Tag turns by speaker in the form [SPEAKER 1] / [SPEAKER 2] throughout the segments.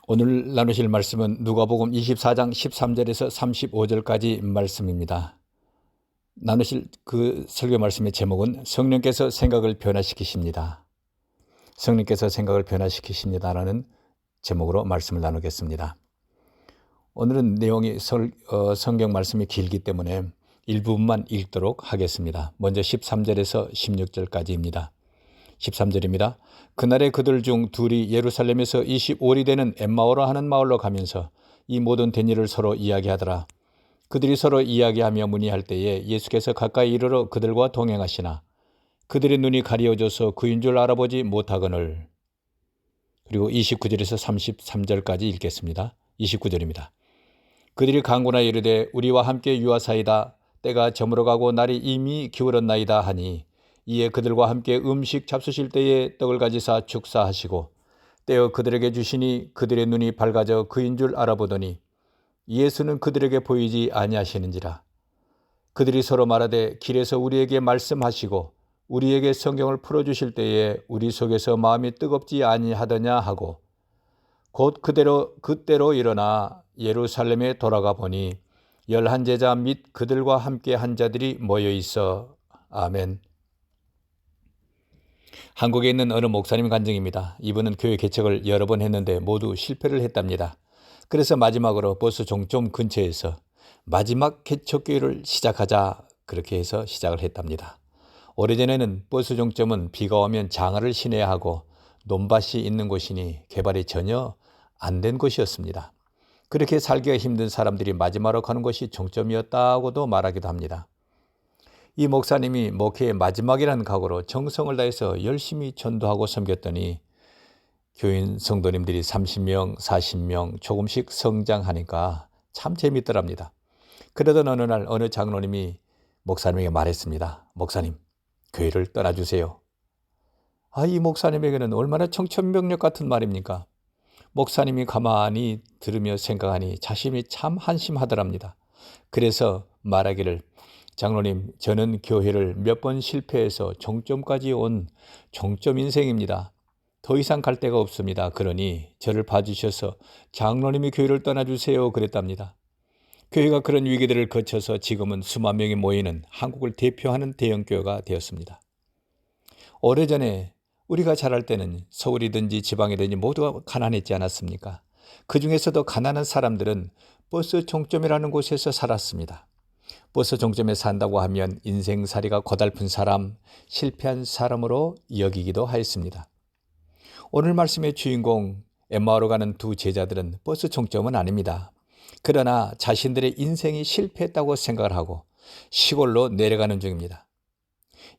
[SPEAKER 1] 오늘 나누실 말씀은 누가복음 24장 13절에서 35절까지 말씀입니다. 나누실 그 설교 말씀의 제목은 성령께서 생각을 변화시키십니다. 성령께서 생각을 변화시키십니다라는 제목으로 말씀을 나누겠습니다. 오늘은 내용이 성경 말씀이 길기 때문에 일부분만 읽도록 하겠습니다. 먼저 13절에서 16절까지입니다. 13절입니다. 그날에 그들 중 둘이 예루살렘에서 25里되는 엠마오라 하는 마을로 가면서 이 모든 된 일을 서로 이야기하더라. 그들이 서로 이야기하며 문의할 때에 예수께서 가까이 이르러 그들과 동행하시나 그들의 눈이 가리워져서 그인 줄 알아보지 못하거늘. 그리고 29절에서 33절까지 읽겠습니다. 29절입니다. 그들이 간구하여 이르되 우리와 함께 유하사이다. 때가 저물어가고 날이 이미 기울었나이다 하니 이에 그들과 함께 음식 잡수실 때에 떡을 가지사 축사하시고 떼어 그들에게 주시니 그들의 눈이 밝아져 그인 줄 알아보더니 예수는 그들에게 보이지 아니하시는지라. 그들이 서로 말하되 길에서 우리에게 말씀하시고 우리에게 성경을 풀어주실 때에 우리 속에서 마음이 뜨겁지 아니하더냐 하고 곧 그때로 일어나 예루살렘에 돌아가 보니 11제자 및 그들과 함께 한 자들이 모여 있어. 아멘. 한국에 있는 어느 목사님 간증입니다. 이분은 교회 개척을 여러 번 했는데 모두 실패를 했답니다. 그래서 마지막으로 버스 종점 근처에서 마지막 개척교회를 시작하자 그렇게 해서 시작을 했답니다. 오래전에는 버스 종점은 비가 오면 장화를 신어야 하고 논밭이 있는 곳이니 개발이 전혀 안 된 곳이었습니다. 그렇게 살기가 힘든 사람들이 마지막으로 가는 곳이 종점이었다고도 말하기도 합니다. 이 목사님이 목회의 마지막이라는 각오로 정성을 다해서 열심히 전도하고 섬겼더니 교인 성도님들이 30명, 40명 조금씩 성장하니까 참 재밌더랍니다. 그러던 어느 날 어느 장로님이 목사님에게 말했습니다. 목사님, 교회를 떠나주세요. 이 목사님에게는 얼마나 청천벽력 같은 말입니까? 목사님이 가만히 들으며 생각하니 자신이 참 한심하더랍니다. 그래서 말하기를 장로님, 저는 교회를 몇 번 실패해서 종점까지 온 종점 인생입니다. 더 이상 갈 데가 없습니다. 그러니 저를 봐주셔서 장로님이 교회를 떠나주세요 그랬답니다. 교회가 그런 위기들을 거쳐서 지금은 수만 명이 모이는 한국을 대표하는 대형교회가 되었습니다. 오래전에 우리가 자랄 때는 서울이든지 지방이든지 모두가 가난했지 않았습니까? 그 중에서도 가난한 사람들은 버스 종점이라는 곳에서 살았습니다. 버스 종점에 산다고 하면 인생살이가 고달픈 사람, 실패한 사람으로 여기기도 하였습니다. 오늘 말씀의 주인공 엠마오로 가는 두 제자들은 버스 종점은 아닙니다. 그러나 자신들의 인생이 실패했다고 생각을 하고 시골로 내려가는 중입니다.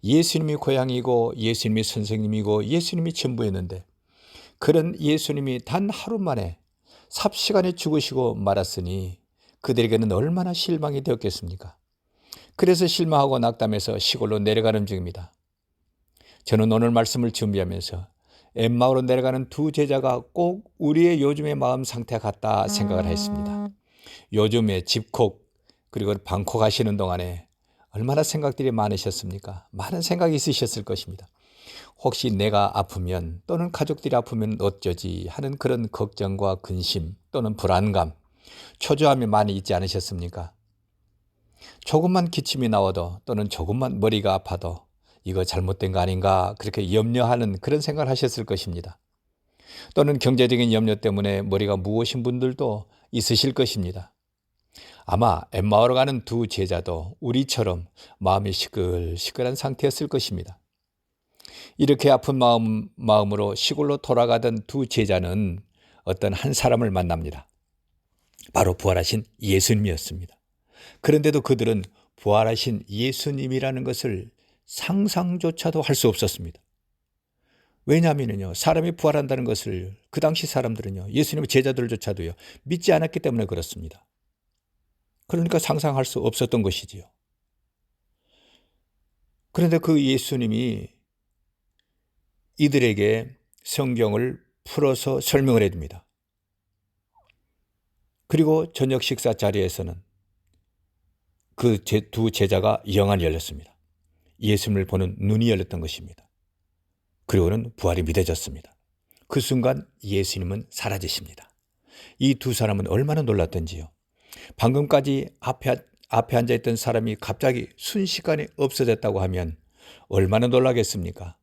[SPEAKER 1] 예수님이 고향이고 예수님이 선생님이고 예수님이 전부였는데 그런 예수님이 단 하루 만에 삽시간에 죽으시고 말았으니 그들에게는 얼마나 실망이 되었겠습니까? 그래서 실망하고 낙담해서 시골로 내려가는 중입니다. 저는 오늘 말씀을 준비하면서 엠마오로 내려가는 두 제자가 꼭 우리의 요즘의 마음 상태 같다 생각을 했습니다. 요즘에 집콕 그리고 방콕 하시는 동안에 얼마나 생각들이 많으셨습니까? 많은 생각이 있으셨을 것입니다. 혹시 내가 아프면 또는 가족들이 아프면 어쩌지 하는 그런 걱정과 근심 또는 불안감, 초조함이 많이 있지 않으셨습니까? 조금만 기침이 나와도 또는 조금만 머리가 아파도 이거 잘못된 거 아닌가 그렇게 염려하는 그런 생각을 하셨을 것입니다. 또는 경제적인 염려 때문에 머리가 무거우신 분들도 있으실 것입니다. 아마 엠마오로 가는 두 제자도 우리처럼 마음이 시끌시끌한 상태였을 것입니다. 이렇게 아픈 마음으로 시골로 돌아가던 두 제자는 어떤 한 사람을 만납니다. 바로 부활하신 예수님이었습니다. 그런데도 그들은 부활하신 예수님이라는 것을 상상조차도 할 수 없었습니다. 왜냐하면요, 사람이 부활한다는 것을 그 당시 사람들은요, 예수님의 제자들조차도요, 믿지 않았기 때문에 그렇습니다. 그러니까 상상할 수 없었던 것이지요. 그런데 그 예수님이 이들에게 성경을 풀어서 설명을 해줍니다. 그리고 저녁 식사 자리에서는 그 두 제자가 영안이 열렸습니다. 예수님을 보는 눈이 열렸던 것입니다. 그리고는 부활이 믿어졌습니다. 그 순간 예수님은 사라지십니다. 이 두 사람은 얼마나 놀랐던지요. 방금까지 앞에 앉아있던 사람이 갑자기 순식간에 없어졌다고 하면 얼마나 놀라겠습니까?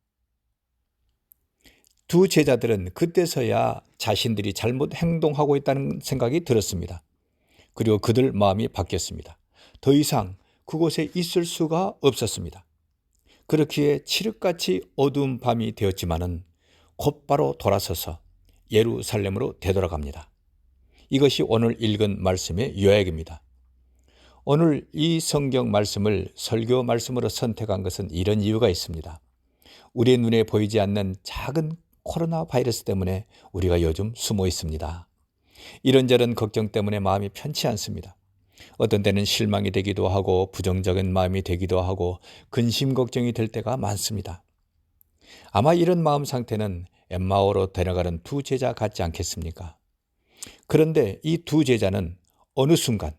[SPEAKER 1] 두 제자들은 그때서야 자신들이 잘못 행동하고 있다는 생각이 들었습니다. 그리고 그들 마음이 바뀌었습니다. 더 이상 그곳에 있을 수가 없었습니다. 그렇기에 칠흑같이 어두운 밤이 되었지만은 곧바로 돌아서서 예루살렘으로 되돌아갑니다. 이것이 오늘 읽은 말씀의 요약입니다. 오늘 이 성경 말씀을 설교 말씀으로 선택한 것은 이런 이유가 있습니다. 우리의 눈에 보이지 않는 작은 코로나 바이러스 때문에 우리가 요즘 숨어 있습니다. 이런저런 걱정 때문에 마음이 편치 않습니다. 어떤 때는 실망이 되기도 하고 부정적인 마음이 되기도 하고 근심 걱정이 될 때가 많습니다. 아마 이런 마음 상태는 엠마오로 데려가는 두 제자 같지 않겠습니까? 그런데 이 두 제자는 어느 순간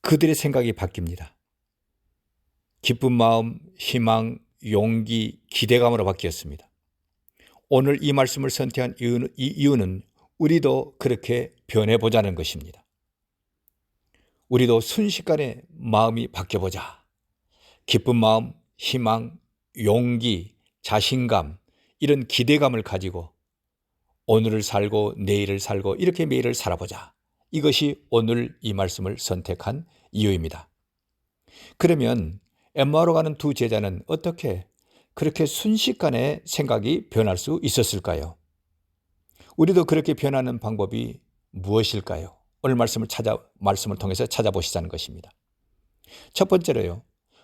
[SPEAKER 1] 그들의 생각이 바뀝니다. 기쁜 마음, 희망, 용기, 기대감으로 바뀌었습니다. 오늘 이 말씀을 선택한 이유는 우리도 그렇게 변해보자는 것입니다. 우리도 순식간에 마음이 바뀌어보자. 기쁜 마음, 희망, 용기, 자신감, 이런 기대감을 가지고 오늘을 살고 내일을 살고 이렇게 매일을 살아보자. 이것이 오늘 이 말씀을 선택한 이유입니다. 그러면 엠마오로 가는 두 제자는 어떻게 그렇게 순식간에 생각이 변할 수 있었을까요? 우리도 그렇게 변하는 방법이 무엇일까요? 오늘 말씀을 통해서 찾아보시자는 것입니다. 첫 번째로요,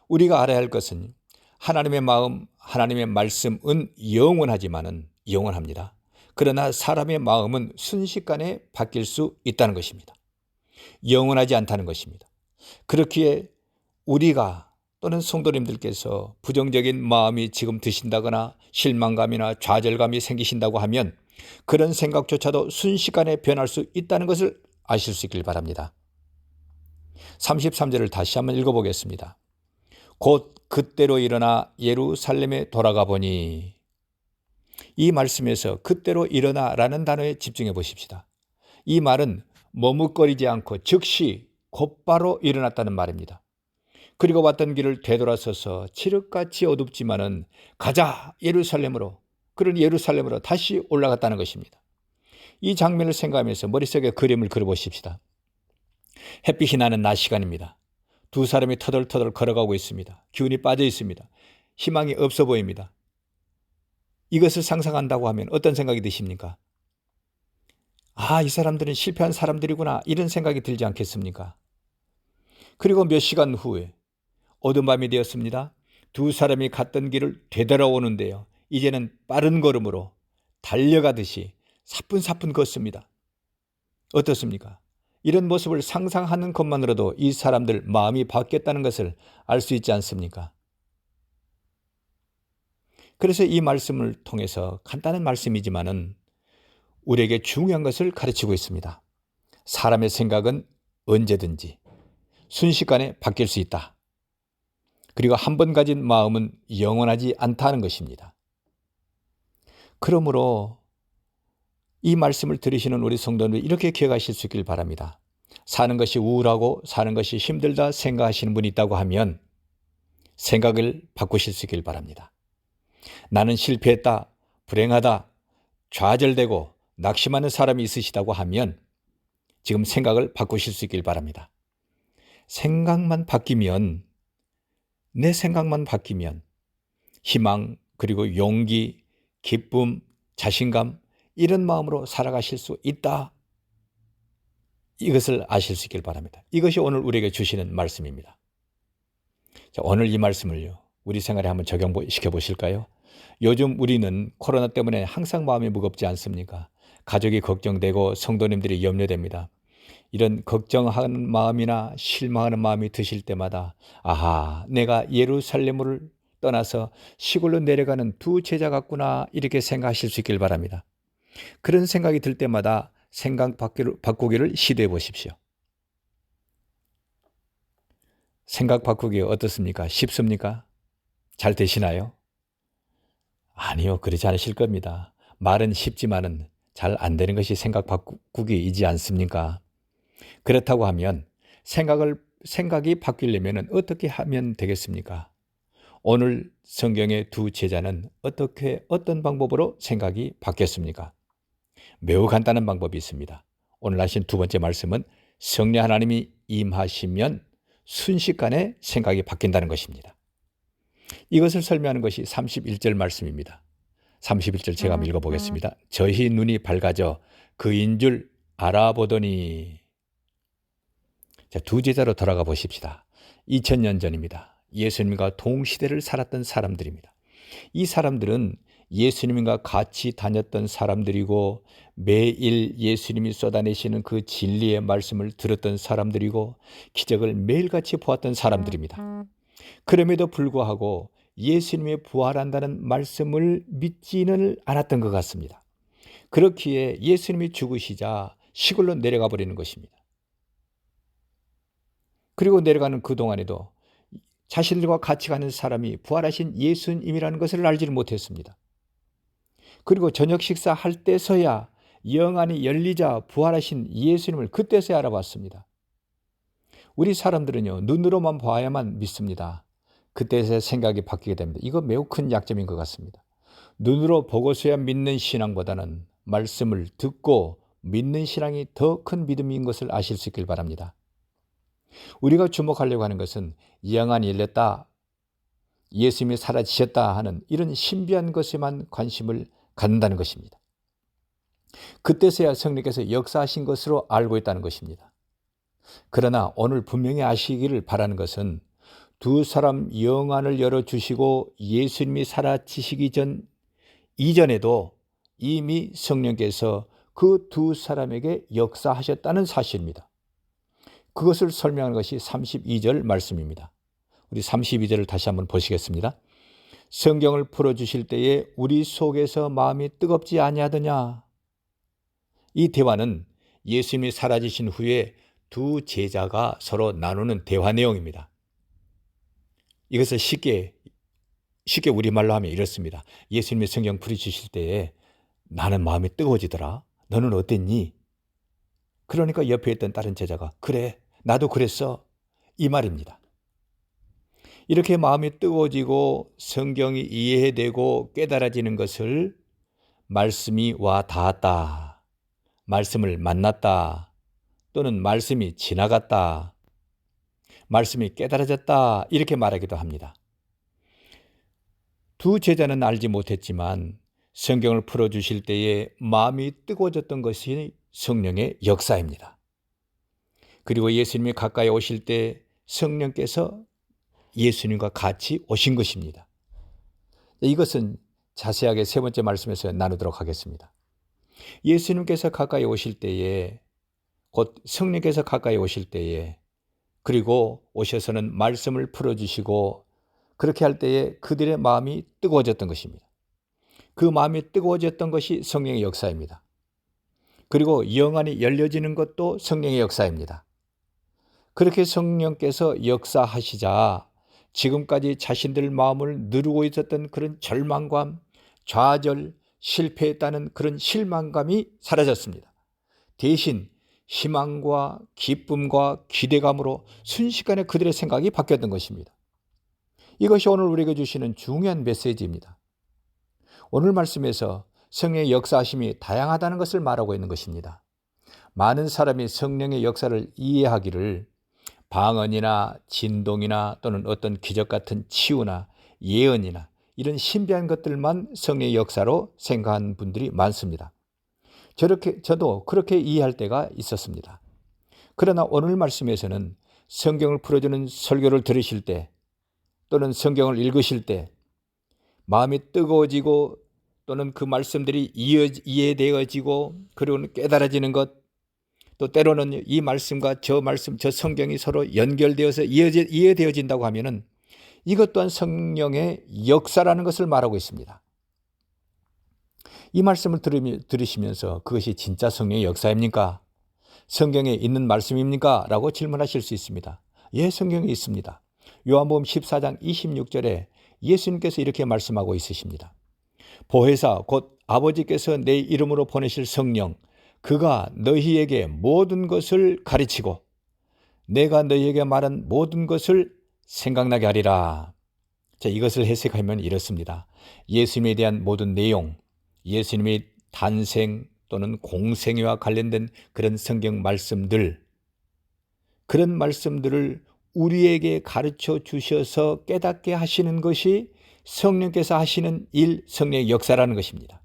[SPEAKER 1] 우리가 알아야 할 것은 하나님의 마음, 하나님의 말씀은 영원합니다. 그러나 사람의 마음은 순식간에 바뀔 수 있다는 것입니다. 영원하지 않다는 것입니다. 그렇기에 우리가 또는 성도님들께서 부정적인 마음이 지금 드신다거나 실망감이나 좌절감이 생기신다고 하면 그런 생각조차도 순식간에 변할 수 있다는 것을 아실 수 있길 바랍니다. 33절을 다시 한번 읽어보겠습니다. 곧 그때로 일어나 예루살렘에 돌아가 보니, 이 말씀에서 그때로 일어나라는 단어에 집중해 보십시다. 이 말은 머뭇거리지 않고 즉시 곧바로 일어났다는 말입니다. 그리고 왔던 길을 되돌아서서 칠흑같이 어둡지만은 가자 예루살렘으로, 그런 예루살렘으로 다시 올라갔다는 것입니다. 이 장면을 생각하면서 머릿속에 그림을 그려보십시다. 햇빛이 나는 낮 시간입니다. 두 사람이 터덜터덜 걸어가고 있습니다. 기운이 빠져 있습니다. 희망이 없어 보입니다. 이것을 상상한다고 하면 어떤 생각이 드십니까? 아, 이 사람들은 실패한 사람들이구나, 이런 생각이 들지 않겠습니까? 그리고 몇 시간 후에 어두운 밤이 되었습니다. 두 사람이 갔던 길을 되돌아오는데요, 이제는 빠른 걸음으로 달려가듯이 사뿐사뿐 걷습니다. 어떻습니까? 이런 모습을 상상하는 것만으로도 이 사람들 마음이 바뀌었다는 것을 알 수 있지 않습니까? 그래서 이 말씀을 통해서 간단한 말씀이지만은 우리에게 중요한 것을 가르치고 있습니다. 사람의 생각은 언제든지 순식간에 바뀔 수 있다. 그리고 한 번 가진 마음은 영원하지 않다는 것입니다. 그러므로 이 말씀을 들으시는 우리 성도들 이렇게 기억하실 수 있길 바랍니다. 사는 것이 우울하고 사는 것이 힘들다 생각하시는 분이 있다고 하면 생각을 바꾸실 수 있길 바랍니다. 나는 실패했다, 불행하다, 좌절되고 낙심하는 사람이 있으시다고 하면 지금 생각을 바꾸실 수 있길 바랍니다. 생각만 바뀌면, 내 생각만 바뀌면 희망, 그리고 용기, 기쁨, 자신감, 이런 마음으로 살아가실 수 있다. 이것을 아실 수 있길 바랍니다. 이것이 오늘 우리에게 주시는 말씀입니다. 자, 오늘 이 말씀을요, 우리 생활에 한번 적용시켜 보실까요? 요즘 우리는 코로나 때문에 항상 마음이 무겁지 않습니까? 가족이 걱정되고 성도님들이 염려됩니다. 이런 걱정하는 마음이나 실망하는 마음이 드실 때마다 아하, 내가 예루살렘을 떠나서 시골로 내려가는 두 제자 같구나, 이렇게 생각하실 수 있길 바랍니다. 그런 생각이 들 때마다 생각 바꾸기를 시도해 보십시오. 생각 바꾸기 어떻습니까? 쉽습니까? 잘 되시나요? 아니요, 그렇지 않으실 겁니다. 말은 쉽지만은 잘 안 되는 것이 생각 바꾸기이지 않습니까? 그렇다고 하면 생각이 바뀌려면 어떻게 하면 되겠습니까? 오늘 성경의 두 제자는 어떤 방법으로 생각이 바뀌었습니까? 매우 간단한 방법이 있습니다. 오늘 하신 두 번째 말씀은 성령 하나님이 임하시면 순식간에 생각이 바뀐다는 것입니다. 이것을 설명하는 것이 31절 말씀입니다. 31절 제가 한번 읽어보겠습니다. 저희 눈이 밝아져 그인 줄 알아보더니. 자, 두 제자로 돌아가 보십시다. 2000년 전입니다. 예수님과 동시대를 살았던 사람들입니다. 이 사람들은 예수님과 같이 다녔던 사람들이고 매일 예수님이 쏟아내시는 그 진리의 말씀을 들었던 사람들이고 기적을 매일같이 보았던 사람들입니다. 그럼에도 불구하고 예수님이 부활한다는 말씀을 믿지는 않았던 것 같습니다. 그렇기에 예수님이 죽으시자 시골로 내려가 버리는 것입니다. 그리고 내려가는 그동안에도 자신들과 같이 가는 사람이 부활하신 예수님이라는 것을 알지를 못했습니다. 그리고 저녁 식사할 때서야 영안이 열리자 부활하신 예수님을 그때서야 알아봤습니다. 우리 사람들은요, 눈으로만 봐야만 믿습니다. 그때서야 생각이 바뀌게 됩니다. 이거 매우 큰 약점인 것 같습니다. 눈으로 보고서야 믿는 신앙보다는 말씀을 듣고 믿는 신앙이 더 큰 믿음인 것을 아실 수 있길 바랍니다. 우리가 주목하려고 하는 것은 영안이 열렸다, 예수님이 살아지셨다 하는 이런 신비한 것에만 관심을 갖는다는 것입니다. 그때서야 성령께서 역사하신 것으로 알고 있다는 것입니다. 그러나 오늘 분명히 아시기를 바라는 것은 두 사람 영안을 열어주시고 예수님이 살아지시기 이전에도 이미 성령께서 그 두 사람에게 역사하셨다는 사실입니다. 그것을 설명하는 것이 32절 말씀입니다. 우리 32절을 다시 한번 보시겠습니다. 성경을 풀어주실 때에 우리 속에서 마음이 뜨겁지 아니하더냐. 이 대화는 예수님이 사라지신 후에 두 제자가 서로 나누는 대화 내용입니다. 이것을 쉽게 우리말로 하면 이렇습니다. 예수님이 성경 풀어주실 때에 나는 마음이 뜨거워지더라. 너는 어땠니? 그러니까 옆에 있던 다른 제자가 그래, 나도 그랬어. 이 말입니다. 이렇게 마음이 뜨거워지고 성경이 이해되고 깨달아지는 것을 말씀이 와 닿았다, 말씀을 만났다, 또는 말씀이 지나갔다, 말씀이 깨달아졌다, 이렇게 말하기도 합니다. 두 제자는 알지 못했지만 성경을 풀어주실 때에 마음이 뜨거워졌던 것이 성령의 역사입니다. 그리고 예수님이 가까이 오실 때 성령께서 예수님과 같이 오신 것입니다. 이것은 자세하게 세 번째 말씀에서 나누도록 하겠습니다. 예수님께서 가까이 오실 때에, 곧 성령께서 가까이 오실 때에, 그리고 오셔서는 말씀을 풀어주시고 그렇게 할 때에 그들의 마음이 뜨거워졌던 것입니다. 그 마음이 뜨거워졌던 것이 성령의 역사입니다. 그리고 영안이 열려지는 것도 성령의 역사입니다. 그렇게 성령께서 역사하시자 지금까지 자신들 마음을 누르고 있었던 그런 절망감, 좌절, 실패했다는 그런 실망감이 사라졌습니다. 대신 희망과 기쁨과 기대감으로 순식간에 그들의 생각이 바뀌었던 것입니다. 이것이 오늘 우리에게 주시는 중요한 메시지입니다. 오늘 말씀에서 성령의 역사하심이 다양하다는 것을 말하고 있는 것입니다. 많은 사람이 성령의 역사를 이해하기를 방언이나 진동이나 또는 어떤 기적 같은 치유나 예언이나 이런 신비한 것들만 성령의 역사로 생각한 분들이 많습니다. 저도 그렇게 이해할 때가 있었습니다. 그러나 오늘 말씀에서는 성경을 풀어주는 설교를 들으실 때 또는 성경을 읽으실 때 마음이 뜨거워지고 또는 그 말씀들이 이해되어지고 그리고 깨달아지는 것, 또 때로는 이 말씀과 저 말씀, 저 성경이 서로 연결되어서 이해되어진다고 하면은 이것 또한 성령의 역사라는 것을 말하고 있습니다. 이 말씀을 들으시면서 그것이 진짜 성령의 역사입니까? 성경에 있는 말씀입니까? 라고 질문하실 수 있습니다. 예, 성경에 있습니다. 요한복음 14장 26절에 예수님께서 이렇게 말씀하고 있으십니다. 보혜사 곧 아버지께서 내 이름으로 보내실 성령, 그가 너희에게 모든 것을 가르치고 내가 너희에게 말한 모든 것을 생각나게 하리라. 자, 이것을 해석하면 이렇습니다. 예수님에 대한 모든 내용, 예수님의 탄생 또는 공생애와 관련된 그런 성경 말씀들, 그런 말씀들을 우리에게 가르쳐 주셔서 깨닫게 하시는 것이 성령께서 하시는 일, 성령의 역사라는 것입니다.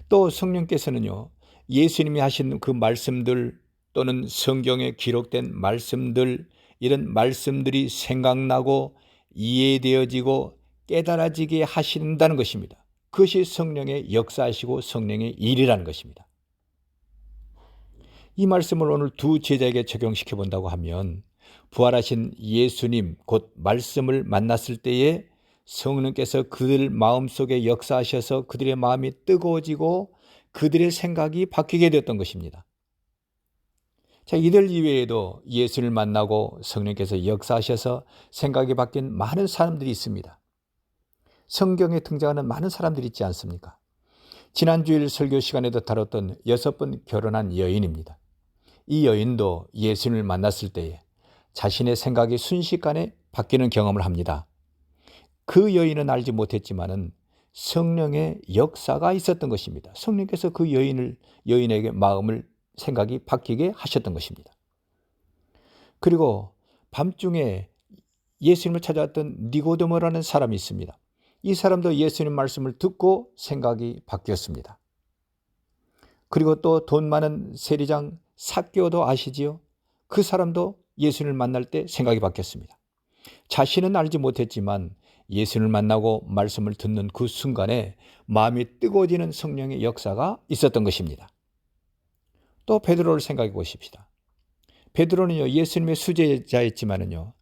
[SPEAKER 1] 또 성령께서는요, 예수님이 하신 그 말씀들 또는 성경에 기록된 말씀들, 이런 말씀들이 생각나고 이해되어지고 깨달아지게 하신다는 것입니다. 그것이 성령의 역사이시고 성령의 일이라는 것입니다. 이 말씀을 오늘 두 제자에게 적용시켜 본다고 하면 부활하신 예수님 곧 말씀을 만났을 때에 성령께서 그들 마음속에 역사하셔서 그들의 마음이 뜨거워지고 그들의 생각이 바뀌게 되었던 것입니다. 자, 이들 이외에도 예수를 만나고 성령께서 역사하셔서 생각이 바뀐 많은 사람들이 있습니다. 성경에 등장하는 많은 사람들이 있지 않습니까? 지난주일 설교 시간에도 다뤘던 6번 결혼한 여인입니다. 이 여인도 예수님을 만났을 때에 자신의 생각이 순식간에 바뀌는 경험을 합니다. 그 여인은 알지 못했지만은 성령의 역사가 있었던 것입니다. 성령께서 그 여인에게 마음을 생각이 바뀌게 하셨던 것입니다. 그리고 밤중에 예수님을 찾아왔던 니고데모라는 사람이 있습니다. 이 사람도 예수님 말씀을 듣고 생각이 바뀌었습니다. 그리고 또 돈 많은 세리장 삭개오도 아시지요? 그 사람도 예수님을 만날 때 생각이 바뀌었습니다. 자신은 알지 못했지만 예수님을 만나고 말씀을 듣는 그 순간에 마음이 뜨거워지는 성령의 역사가 있었던 것입니다. 또 베드로를 생각해 보십시다. 베드로는요, 예수님의 수제자였지만은요,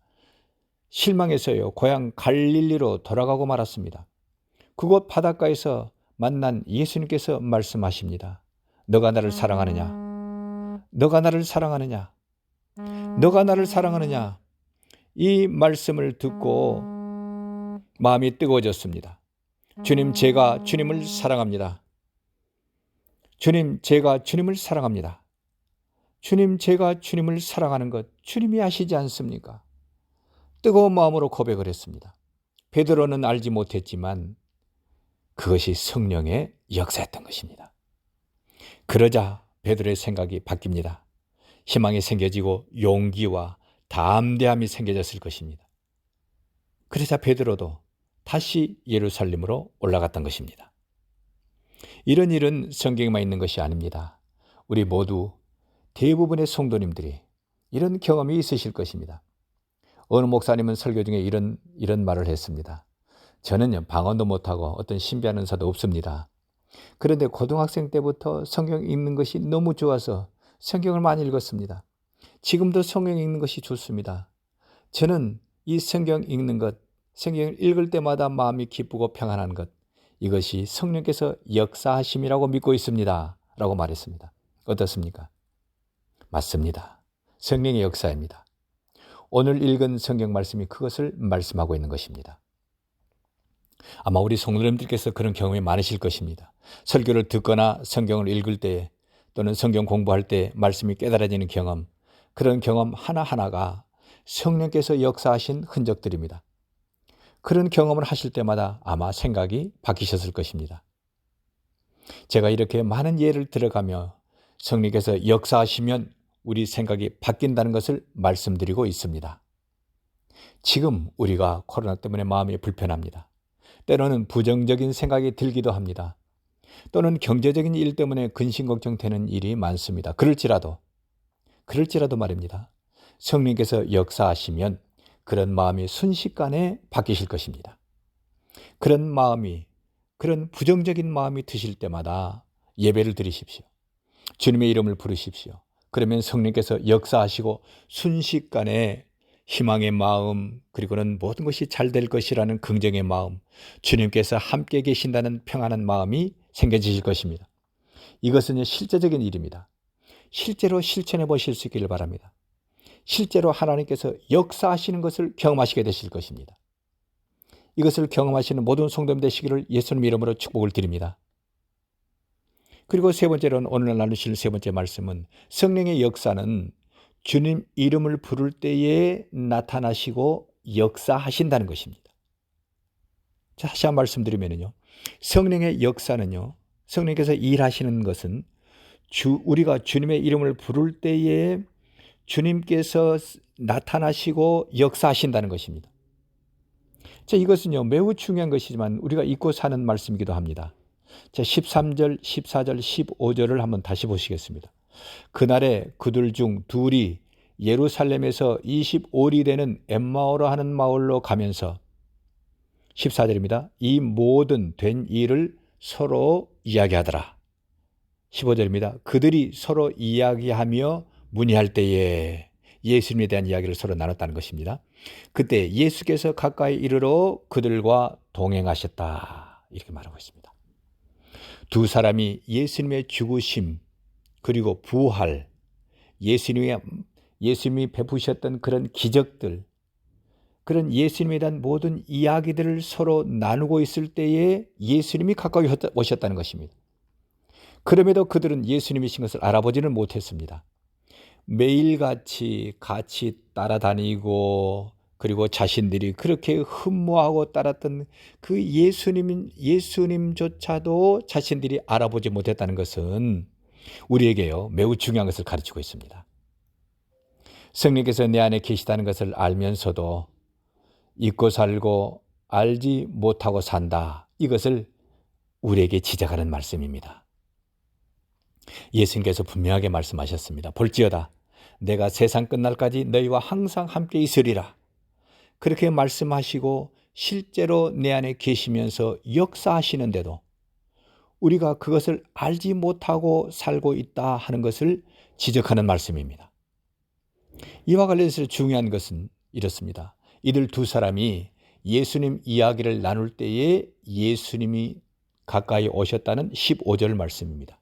[SPEAKER 1] 실망해서요, 고향 갈릴리로 돌아가고 말았습니다. 그곳 바닷가에서 만난 예수님께서 말씀하십니다. 너가 나를 사랑하느냐? 너가 나를 사랑하느냐? 너가 나를 사랑하느냐? 이 말씀을 듣고 마음이 뜨거워졌습니다. 주님, 제가 주님을 사랑합니다. 주님, 제가 주님을 사랑합니다. 주님, 제가 주님을 사랑하는 것 주님이 아시지 않습니까? 뜨거운 마음으로 고백을 했습니다. 베드로는 알지 못했지만 그것이 성령의 역사였던 것입니다. 그러자 베드로의 생각이 바뀝니다. 희망이 생겨지고 용기와 담대함이 생겨졌을 것입니다. 그러자 베드로도 다시 예루살렘으로 올라갔던 것입니다. 이런 일은 성경에만 있는 것이 아닙니다. 우리 모두 대부분의 성도님들이 이런 경험이 있으실 것입니다. 어느 목사님은 설교 중에 이런 말을 했습니다. 저는요, 방언도 못하고 어떤 신비한 은사도 없습니다. 그런데 고등학생 때부터 성경 읽는 것이 너무 좋아서 성경을 많이 읽었습니다. 지금도 성경 읽는 것이 좋습니다. 저는 이 성경 읽는 것, 성경을 읽을 때마다 마음이 기쁘고 평안한 것, 이것이 성령께서 역사하심이라고 믿고 있습니다. 라고 말했습니다. 어떻습니까? 맞습니다. 성령의 역사입니다. 오늘 읽은 성경 말씀이 그것을 말씀하고 있는 것입니다. 아마 우리 성도님들께서 그런 경험이 많으실 것입니다. 설교를 듣거나 성경을 읽을 때 또는 성경 공부할 때 말씀이 깨달아지는 경험, 그런 경험 하나하나가 성령께서 역사하신 흔적들입니다. 그런 경험을 하실 때마다 아마 생각이 바뀌셨을 것입니다. 제가 이렇게 많은 예를 들어가며 성령께서 역사하시면 우리 생각이 바뀐다는 것을 말씀드리고 있습니다. 지금 우리가 코로나 때문에 마음이 불편합니다. 때로는 부정적인 생각이 들기도 합니다. 또는 경제적인 일 때문에 근심걱정되는 일이 많습니다. 그럴지라도 말입니다. 성령께서 역사하시면 그런 마음이 순식간에 바뀌실 것입니다. 그런 부정적인 마음이 드실 때마다 예배를 드리십시오. 주님의 이름을 부르십시오. 그러면 성령께서 역사하시고 순식간에 희망의 마음, 그리고는 모든 것이 잘 될 것이라는 긍정의 마음, 주님께서 함께 계신다는 평안한 마음이 생겨지실 것입니다. 이것은 실제적인 일입니다. 실제로 실천해 보실 수 있기를 바랍니다. 실제로 하나님께서 역사하시는 것을 경험하시게 되실 것입니다. 이것을 경험하시는 모든 성도님 되시기를 예수님 이름으로 축복을 드립니다. 그리고 세 번째로는 오늘 나누실 세 번째 말씀은 성령의 역사는 주님 이름을 부를 때에 나타나시고 역사하신다는 것입니다. 자, 다시 한번 말씀드리면요. 성령의 역사는요. 성령께서 일하시는 것은 우리가 주님의 이름을 부를 때에 주님께서 나타나시고 역사하신다는 것입니다. 자, 이것은요. 매우 중요한 것이지만 우리가 잊고 사는 말씀이기도 합니다. 자, 13절, 14절, 15절을 한번 다시 보시겠습니다. 그날에 그들 중 둘이 예루살렘에서 25리 되는 엠마오라 하는 마을로 가면서 14절입니다. 이 모든 된 일을 서로 이야기하더라. 15절입니다. 그들이 서로 이야기하며 문의할 때에 예수님에 대한 이야기를 서로 나눴다는 것입니다. 그때 예수께서 가까이 이르러 그들과 동행하셨다. 이렇게 말하고 있습니다. 두 사람이 예수님의 죽으심 그리고 부활, 예수님이 베푸셨던 그런 기적들, 그런 예수님에 대한 모든 이야기들을 서로 나누고 있을 때에 예수님이 가까이 오셨다는 것입니다. 그럼에도 그들은 예수님이신 것을 알아보지는 못했습니다. 매일같이 같이 따라다니고 그리고 자신들이 그렇게 흠모하고 따랐던 그 예수님조차도 자신들이 알아보지 못했다는 것은 우리에게요 매우 중요한 것을 가르치고 있습니다. 성령께서 내 안에 계시다는 것을 알면서도 잊고 살고 알지 못하고 산다. 이것을 우리에게 지적하는 말씀입니다. 예수님께서 분명하게 말씀하셨습니다. 볼지어다 내가 세상 끝날까지 너희와 항상 함께 있으리라. 그렇게 말씀하시고 실제로 내 안에 계시면서 역사하시는데도 우리가 그것을 알지 못하고 살고 있다 하는 것을 지적하는 말씀입니다. 이와 관련해서 중요한 것은 이렇습니다. 이들 두 사람이 예수님 이야기를 나눌 때에 예수님이 가까이 오셨다는 15절 말씀입니다.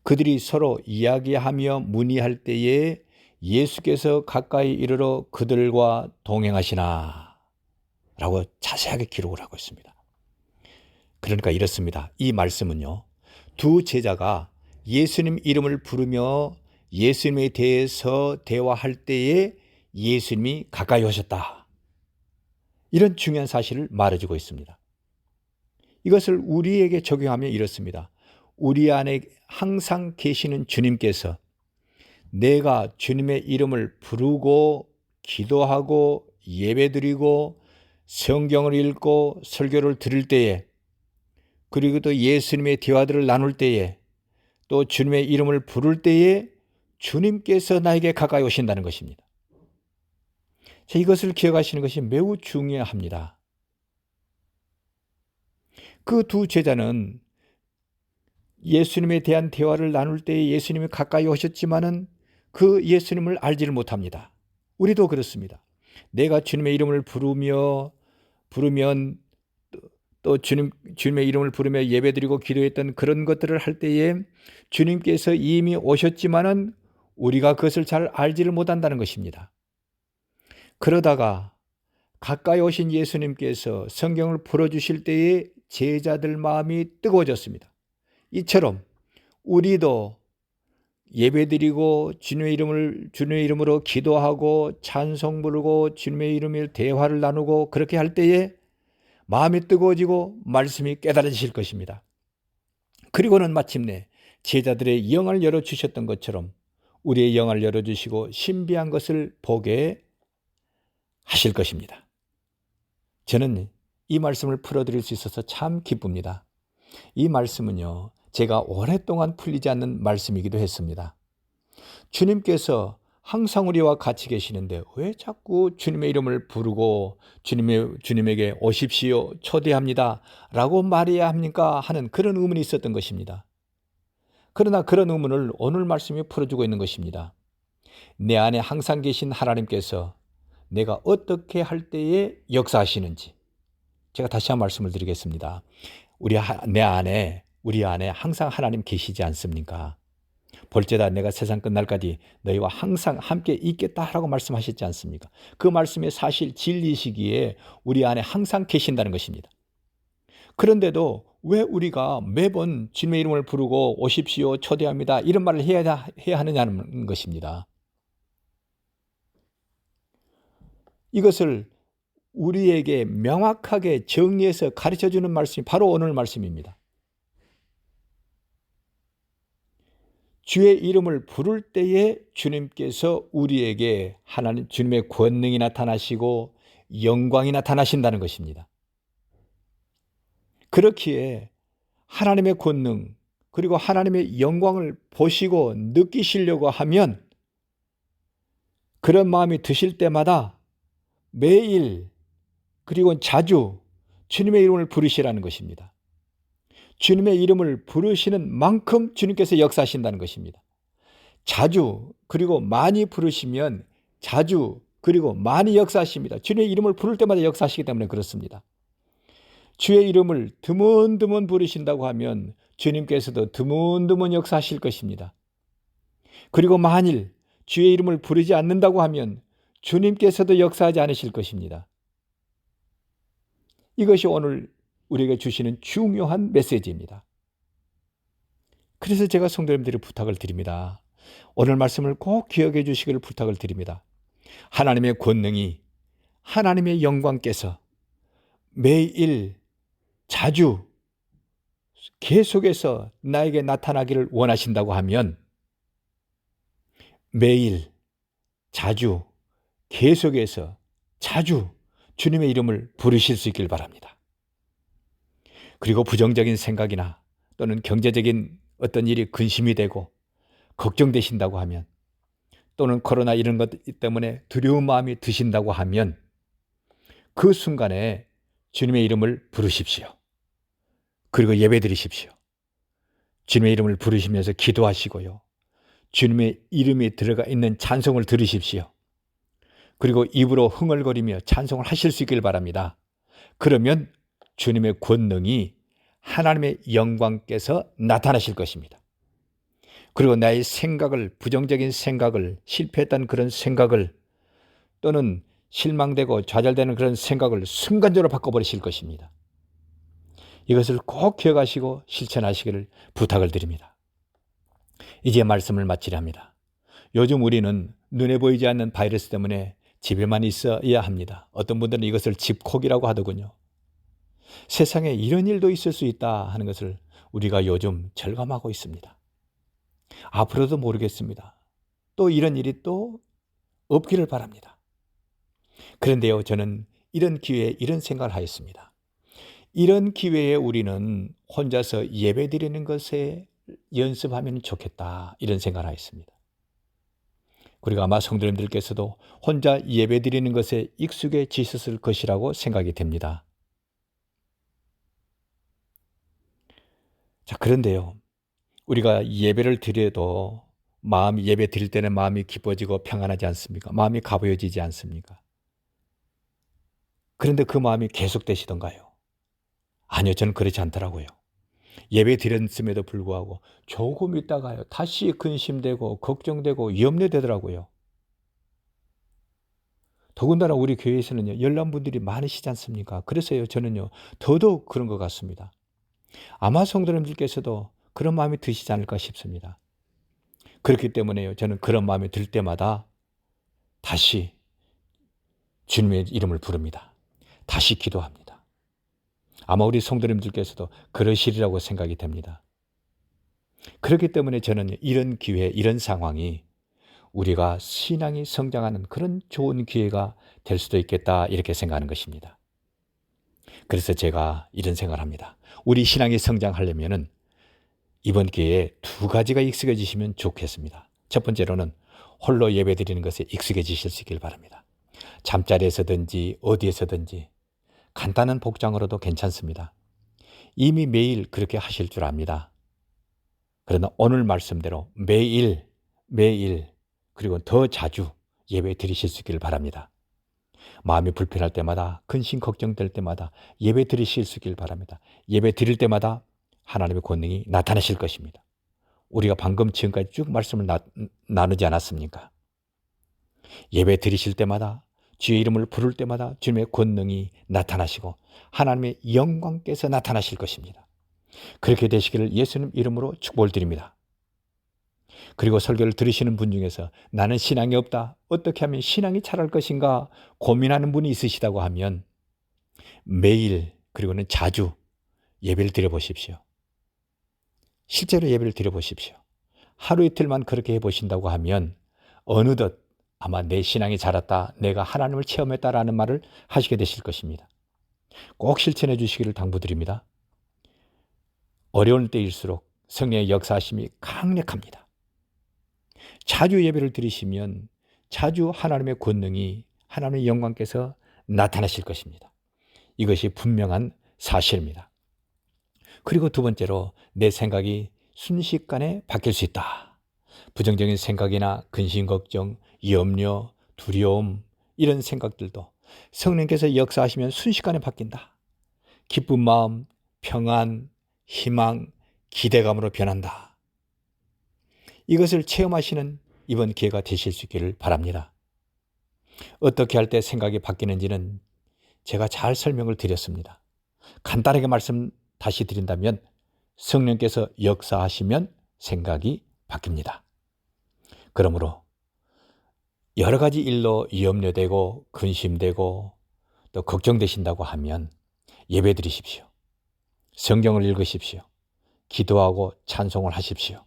[SPEAKER 1] 그들이 서로 이야기하며 문의할 때에 예수께서 가까이 이르러 그들과 동행하시나 라고 자세하게 기록을 하고 있습니다. 그러니까 이렇습니다. 이 말씀은요. 두 제자가 예수님 이름을 부르며 예수님에 대해서 대화할 때에 예수님이 가까이 오셨다. 이런 중요한 사실을 말해주고 있습니다. 이것을 우리에게 적용하면 이렇습니다. 우리 안에 항상 계시는 주님께서 내가 주님의 이름을 부르고 기도하고 예배드리고 성경을 읽고 설교를 들을 때에 그리고 또 예수님의 대화들을 나눌 때에 또 주님의 이름을 부를 때에 주님께서 나에게 가까이 오신다는 것입니다. 자, 이것을 기억하시는 것이 매우 중요합니다. 그 두 제자는 예수님에 대한 대화를 나눌 때에 예수님이 가까이 오셨지만은 그 예수님을 알지를 못합니다. 우리도 그렇습니다. 내가 주님의 이름을 부르면 또 주님의 이름을 부르며 예배드리고 기도했던 그런 것들을 할 때에 주님께서 이미 오셨지만은 우리가 그것을 잘 알지를 못한다는 것입니다. 그러다가 가까이 오신 예수님께서 성경을 풀어주실 때에 제자들 마음이 뜨거워졌습니다. 이처럼 우리도 예배드리고 주님의 이름으로 기도하고 찬송 부르고 주님의 이름으로 대화를 나누고 그렇게 할 때에 마음이 뜨거워지고 말씀이 깨달아지실 것입니다. 그리고는 마침내 제자들의 영을 열어주셨던 것처럼 우리의 영을 열어주시고 신비한 것을 보게 하실 것입니다. 저는 이 말씀을 풀어드릴 수 있어서 참 기쁩니다. 이 말씀은요, 제가 오랫동안 풀리지 않는 말씀이기도 했습니다. 주님께서 항상 우리와 같이 계시는데 왜 자꾸 주님의 이름을 부르고 주님에게 오십시오, 초대합니다 라고 말해야 합니까? 하는 그런 의문이 있었던 것입니다. 그러나 그런 의문을 오늘 말씀이 풀어주고 있는 것입니다. 내 안에 항상 계신 하나님께서 내가 어떻게 할 때에 역사하시는지 제가 다시 한 말씀을 드리겠습니다. 우리 안에 항상 하나님 계시지 않습니까? 볼지어다 내가 세상 끝날까지 너희와 항상 함께 있겠다라고 말씀하셨지 않습니까? 그 말씀이 사실 진리시기에 우리 안에 항상 계신다는 것입니다. 그런데도 왜 우리가 매번 주님의 이름을 부르고 오십시오, 초대합니다 이런 말을 해야 하느냐는 것입니다. 이것을 우리에게 명확하게 정리해서 가르쳐주는 말씀이 바로 오늘 말씀입니다. 주의 이름을 부를 때에 주님께서 우리에게 하나님 주님의 권능이 나타나시고 영광이 나타나신다는 것입니다. 그렇기에 하나님의 권능 그리고 하나님의 영광을 보시고 느끼시려고 하면 그런 마음이 드실 때마다 매일 그리고 자주 주님의 이름을 부르시라는 것입니다. 주님의 이름을 부르시는 만큼 주님께서 역사하신다는 것입니다. 자주 그리고 많이 부르시면 자주 그리고 많이 역사하십니다. 주님의 이름을 부를 때마다 역사하시기 때문에 그렇습니다. 주의 이름을 드문드문 부르신다고 하면 주님께서도 드문드문 역사하실 것입니다. 그리고 만일 주의 이름을 부르지 않는다고 하면 주님께서도 역사하지 않으실 것입니다. 이것이 오늘 우리에게 주시는 중요한 메시지입니다. 그래서 제가 성도님들이 부탁을 드립니다. 오늘 말씀을 꼭 기억해 주시기를 부탁을 드립니다. 하나님의 권능이 하나님의 영광께서 매일 자주 계속해서 나에게 나타나기를 원하신다고 하면 매일 자주 계속해서 자주 주님의 이름을 부르실 수 있길 바랍니다. 그리고 부정적인 생각이나 또는 경제적인 어떤 일이 근심이 되고 걱정되신다고 하면 또는 코로나 이런 것 때문에 두려운 마음이 드신다고 하면 그 순간에 주님의 이름을 부르십시오. 그리고 예배 드리십시오. 주님의 이름을 부르시면서 기도하시고요. 주님의 이름이 들어가 있는 찬송을 들으십시오. 그리고 입으로 흥얼거리며 찬송을 하실 수 있길 바랍니다. 그러면 주님의 권능이 하나님의 영광께서 나타나실 것입니다. 그리고 나의 생각을 부정적인 생각을 실패했다는 그런 생각을 또는 실망되고 좌절되는 그런 생각을 순간적으로 바꿔버리실 것입니다. 이것을 꼭 기억하시고 실천하시기를 부탁을 드립니다. 이제 말씀을 마치려 합니다. 요즘 우리는 눈에 보이지 않는 바이러스 때문에 집에만 있어야 합니다. 어떤 분들은 이것을 집콕이라고 하더군요. 세상에 이런 일도 있을 수 있다 하는 것을 우리가 요즘 절감하고 있습니다. 앞으로도 모르겠습니다. 또 이런 일이 또 없기를 바랍니다. 그런데요, 저는 이런 기회에 이런 생각을 하였습니다. 이런 기회에 우리는 혼자서 예배 드리는 것에 연습하면 좋겠다 이런 생각을 하였습니다. 그리고 아마 성도님들께서도 혼자 예배 드리는 것에 익숙해지셨을 것이라고 생각이 됩니다. 자, 그런데요, 우리가 예배를 드려도 예배 드릴 때는 마음이 기뻐지고 평안하지 않습니까? 마음이 가벼워지지 않습니까? 그런데 그 마음이 계속되시던가요? 아니요, 저는 그렇지 않더라고요. 예배 드렸음에도 불구하고 조금 있다가요 다시 근심되고 걱정되고 염려되더라고요. 더군다나 우리 교회에서는요 열람분들이 많으시지 않습니까? 그래서요 저는요 더더욱 그런 것 같습니다. 아마 성도님들께서도 그런 마음이 드시지 않을까 싶습니다. 그렇기 때문에요 저는 그런 마음이 들 때마다 다시 주님의 이름을 부릅니다. 다시 기도합니다. 아마 우리 성도님들께서도 그러시리라고 생각이 됩니다. 그렇기 때문에 저는 이런 기회, 이런 상황이 우리가 신앙이 성장하는 그런 좋은 기회가 될 수도 있겠다 이렇게 생각하는 것입니다. 그래서 제가 이런 생각을 합니다. 우리 신앙이 성장하려면 이번 기회에 두 가지가 익숙해지시면 좋겠습니다. 첫 번째로는 홀로 예배드리는 것에 익숙해지실 수 있길 바랍니다. 잠자리에서든지 어디에서든지 간단한 복장으로도 괜찮습니다. 이미 매일 그렇게 하실 줄 압니다. 그러나 오늘 말씀대로 매일 그리고 더 자주 예배 드리실 수 있기를 바랍니다. 마음이 불편할 때마다 근심 걱정될 때마다 예배 드리실 수 있기를 바랍니다. 예배 드릴 때마다 하나님의 권능이 나타나실 것입니다. 우리가 방금 지금까지 쭉 말씀을 나누지 않았습니까? 예배 드리실 때마다, 주의 이름을 부를 때마다 주님의 권능이 나타나시고 하나님의 영광께서 나타나실 것입니다. 그렇게 되시기를 예수님 이름으로 축복을 드립니다. 그리고 설교를 들으시는 분 중에서 나는 신앙이 없다, 어떻게 하면 신앙이 자랄 것인가 고민하는 분이 있으시다고 하면 매일 그리고는 자주 예배를 드려보십시오. 실제로 예배를 드려보십시오. 하루 이틀만 그렇게 해보신다고 하면 어느덧 아마 내 신앙이 자랐다, 내가 하나님을 체험했다라는 말을 하시게 되실 것입니다. 꼭 실천해 주시기를 당부드립니다. 어려운 때일수록 성령의 역사하심이 강력합니다. 자주 예배를 드리시면 자주 하나님의 권능이, 하나님의 영광께서 나타나실 것입니다. 이것이 분명한 사실입니다. 그리고 두 번째로, 내 생각이 순식간에 바뀔 수 있다. 부정적인 생각이나 근심, 걱정, 염려, 두려움, 이런 생각들도 성령께서 역사하시면 순식간에 바뀐다. 기쁜 마음, 평안, 희망, 기대감으로 변한다. 이것을 체험하시는 이번 기회가 되실 수 있기를 바랍니다. 어떻게 할 때 생각이 바뀌는지는 제가 잘 설명을 드렸습니다. 간단하게 말씀 다시 드린다면 성령께서 역사하시면 생각이 바뀝니다. 그러므로 여러 가지 일로 염려되고 근심되고 또 걱정되신다고 하면 예배 드리십시오. 성경을 읽으십시오. 기도하고 찬송을 하십시오.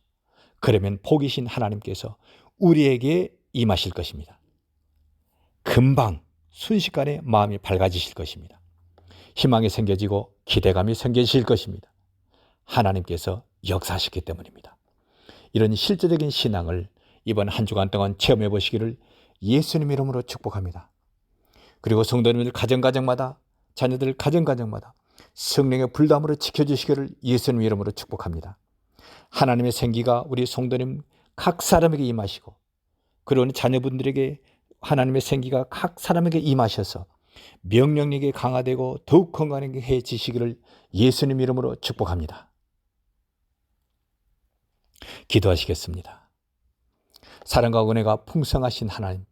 [SPEAKER 1] 그러면 복이신 하나님께서 우리에게 임하실 것입니다. 금방 순식간에 마음이 밝아지실 것입니다. 희망이 생겨지고 기대감이 생겨질 것입니다. 하나님께서 역사하셨기 때문입니다. 이런 실제적인 신앙을 이번 한 주간 동안 체험해 보시기를 예수님 이름으로 축복합니다. 그리고 성도님들 가정가정마다, 자녀들 가정가정마다 성령의 불담으로 지켜주시기를 예수님 이름으로 축복합니다. 하나님의 생기가 우리 성도님 각 사람에게 임하시고, 그리고 자녀분들에게 하나님의 생기가 각 사람에게 임하셔서 명령력이 강화되고 더욱 건강해지시기를 예수님 이름으로 축복합니다. 기도하시겠습니다. 사랑과 은혜가 풍성하신 하나님,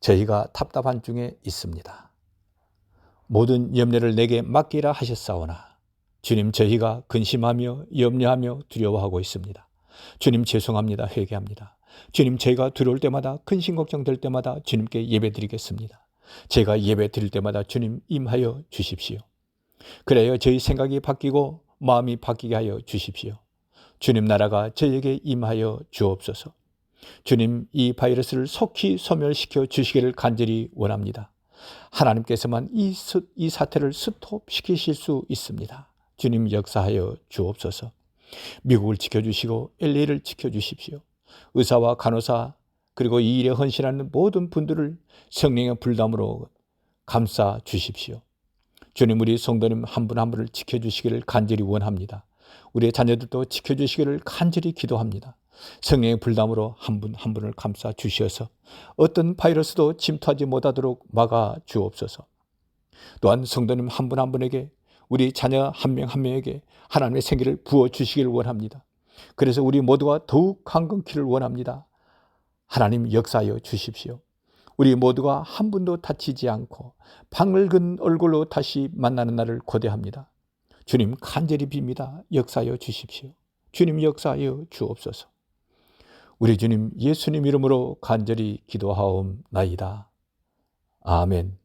[SPEAKER 1] 저희가 답답한 중에 있습니다. 모든 염려를 내게 맡기라 하셨사오나 주님, 저희가 근심하며 염려하며 두려워하고 있습니다. 주님, 죄송합니다. 회개합니다. 주님, 저희가 들어올 때마다 근심 걱정될 때마다 주님께 예배드리겠습니다. 제가 예배 드릴 때마다 주님 임하여 주십시오. 그래야 저희 생각이 바뀌고 마음이 바뀌게 하여 주십시오. 주님, 나라가 저에게 임하여 주옵소서. 주님, 이 바이러스를 속히 소멸시켜 주시기를 간절히 원합니다. 하나님께서만 이 사태를 스톱시키실 수 있습니다. 주님, 역사하여 주옵소서. 미국을 지켜주시고 LA를 지켜주십시오. 의사와 간호사, 그리고 이 일에 헌신하는 모든 분들을 성령의 불담으로 감싸 주십시오. 주님, 우리 성도님 한 분 한 분을 지켜주시기를 간절히 원합니다. 우리의 자녀들도 지켜주시기를 간절히 기도합니다. 성령의 불담으로 한 분 한 분을 감싸 주시어서 어떤 바이러스도 침투하지 못하도록 막아 주옵소서. 또한 성도님 한 분 한 분에게, 우리 자녀 한 명 한 명에게 하나님의 생기를 부어주시기를 원합니다. 그래서 우리 모두가 더욱 강건키를 원합니다. 하나님, 역사하여 주십시오. 우리 모두가 한 분도 다치지 않고 밝은 얼굴로 다시 만나는 날을 고대합니다. 주님, 간절히 빕니다. 역사하여 주십시오. 주님, 역사하여 주옵소서. 우리 주님 예수님 이름으로 간절히 기도하옵나이다. 아멘.